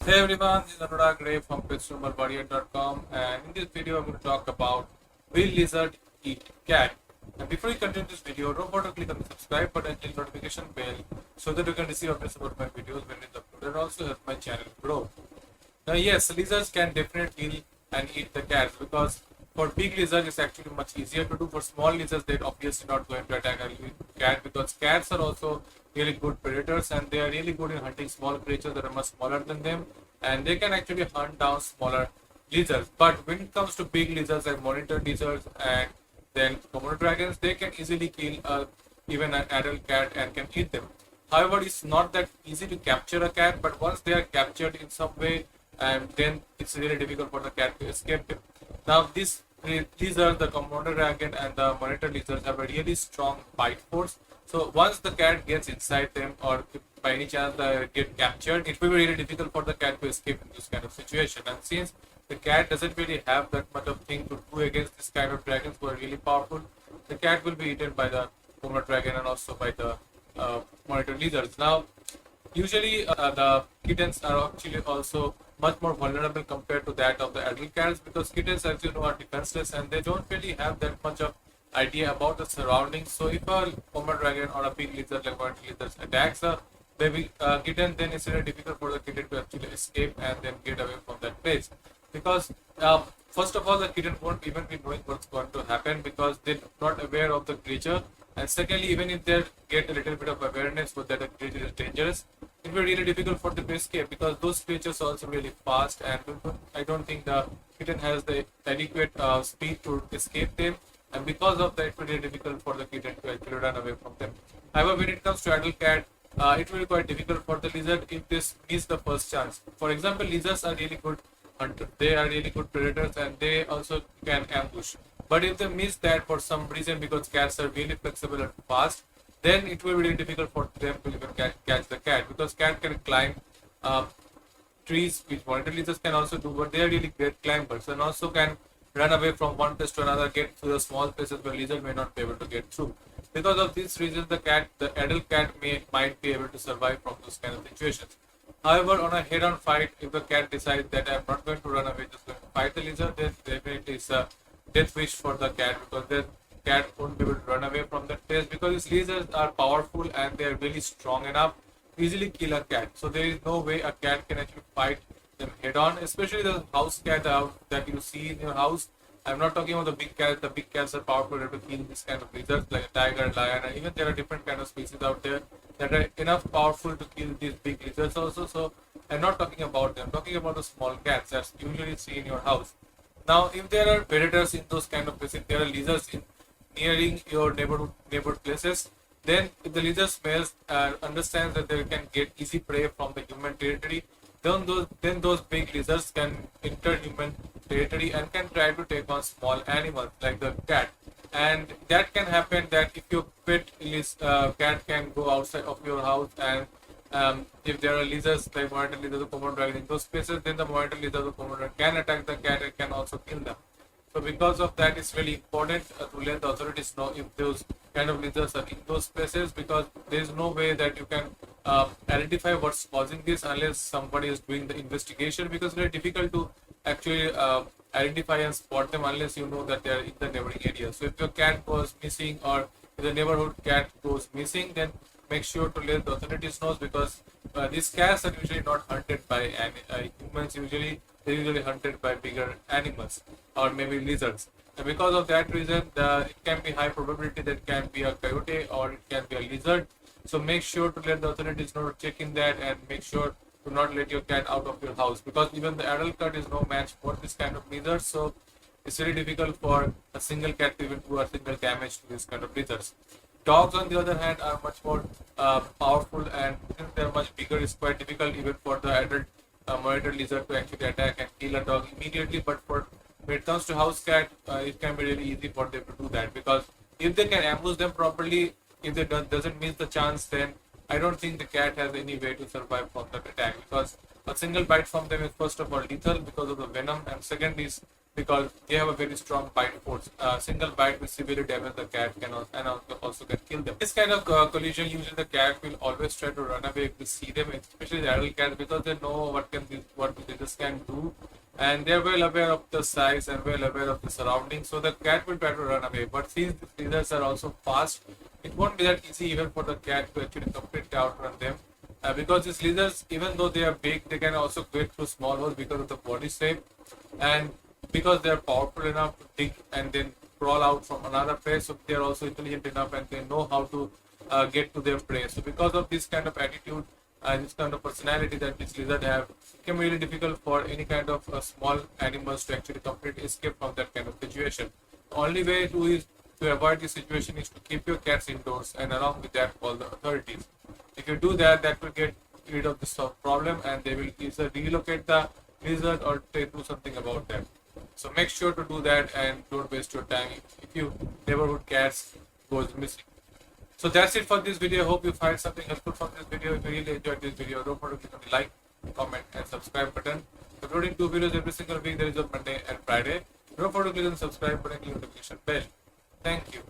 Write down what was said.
Hey everyone, this is Anurag Ray from PetSumerBody.com, and in this video I'm going to talk about will lizard eat cat. And before you continue this video, don't forget to click on the subscribe button and notification bell so that you can receive updates about my videos when it's uploaded and also help my channel grow. Now, yes, lizards can definitely kill and eat the cats because for big lizards it's actually much easier to do. For small lizards, they're obviously not going to attack a cat because cats are also really good predators and they are really good in hunting small creatures that are much smaller than them, and they can actually hunt down smaller lizards. But when it comes to big lizards like monitor lizards and then Komodo dragons, they can easily kill even an adult cat and can eat them. However, it's not that easy to capture a cat, but once they are captured in some way, and then it's really difficult for the cat to escape them. Now, these are the Komodo dragon and the monitor lizards have a really strong bite force. So once the cat gets inside them, or if by any chance they get captured, it will be really difficult for the cat to escape in this kind of situation. And since the cat doesn't really have that much of thing to do against this kind of dragons who are really powerful, the cat will be eaten by the Komodo dragon and also by the monitor lizards. Now, usually, the kittens are actually also much more vulnerable compared to that of the adult cats because kittens, as you know, are defenseless and they don't really have that much of idea about the surroundings. So, if a Komodo dragon or a big lizard like monitor lizards attacks a baby kitten, then it's very difficult for the kitten to actually escape and then get away from that place because first of all the kitten won't even be knowing what's going to happen because they're not aware of the creature, and secondly, even if they get a little bit of awareness that the creature is dangerous, it will be really difficult for them to escape because those creatures are also really fast, and I don't think the kitten has the adequate speed to escape them, and because of that it will be really difficult for the kitten to actually run away from them. However, when it comes to adult cat, it will be quite difficult for the lizard if this is the first chance. For example, lizards are really good hunters. They are really good predators and they also can ambush. But if they miss that for some reason because cats are really flexible and fast, then it will be really difficult for them to even catch the cat because cat can climb uh, trees, which monitor lizards can also do, but they are really great climbers and also can run away from one place to another, get through the small places where lizard may not be able to get through. Because of these reasons, the adult cat might be able to survive from those kind of situations. However, on a head-on fight, if the cat decides that I'm not going to run away, just going to fight the lizard, then definitely it's a death wish for the cat because the cat won't be able to run away from that place because these lizards are powerful and they are really strong enough to easily kill a cat. So there is no way a cat can actually fight them head-on, especially the house cat that you see in your house. I'm not talking about the big cats. The big cats are powerful enough to kill this kind of lizards like a tiger, lion, and even there are different kind of species out there that are enough powerful to kill these big lizards also. So I'm not talking about them. I'm talking about the small cats that's usually see in your house. Now, if there are predators in those kind of places, if there are lizards in nearing your neighborhood places, then if the lizard smells understands that they can get easy prey from the human territory, then those big lizards can enter human territory and can try to take on small animals like the cat. And that can happen that if your cat can go outside of your house, and if there are lizards like monitor lizards or Komodo dragon in those spaces, then the monitor lizards or Komodo dragon can attack the cat and can also kill them. So because of that, it's really important to let the authorities know if those kind of lizards are in those spaces because there is no way that you can identify what's causing this unless somebody is doing the investigation because it's very difficult to actually identify and spot them unless you know that they are in the neighboring area. So if your cat goes missing or if the neighborhood cat goes missing, then make sure to let the authorities know because these cats are usually not hunted by humans. They're usually hunted by bigger animals or maybe lizards. And because of that reason, it can be high probability that it can be a coyote or it can be a lizard. So make sure to let the authorities know to check in that and make sure to not let your cat out of your house because even the adult cat is no match for this kind of lizards. So it's very difficult for a single cat to even do a single damage to this kind of lizards. Dogs, on the other hand, are much more powerful, and since they're much bigger, it's quite difficult even for the adult monitor lizard to actually attack and kill a dog immediately. But for when it comes to house cat, it can be really easy for them to do that because if they can ambush them properly, if they doesn't miss the chance, then I don't think the cat has any way to survive from that attack because a single bite from them is first of all lethal because of the venom, and second is because they have a very strong bite force. Single bite will severely damage the cat and also can kill them. This kind of collision, usually the cat will always try to run away if they see them, especially the adult cats, because they know what the lizards can do, and they're well aware of the size and well aware of the surroundings. So the cat will try to run away. But since the lizards are also fast, it won't be that easy even for the cat to actually completely outrun them. Because these lizards, even though they are big, they can also get through small holes because of the body shape, and because they are powerful enough to dig and then crawl out from another prey. So they are also intelligent enough and they know how to get to their prey. So because of this kind of attitude and this kind of personality that these lizards have, it can be really difficult for any kind of small animals to actually completely escape from that kind of situation. The only way to avoid this situation is to keep your cats indoors, and along with that, call the authorities. If you do that, that will get rid of this problem, and they will either relocate the lizard or they do something about that. So make sure to do that and don't waste your time if your neighborhood cats goes missing. So that's it for this video. Hope you find something helpful from this video. If you really enjoyed this video, don't forget to click on the like, comment and subscribe button. Uploading 2 videos every single week. There is on Monday and Friday. Don't forget to click on the subscribe button and click on the notification bell. Thank you.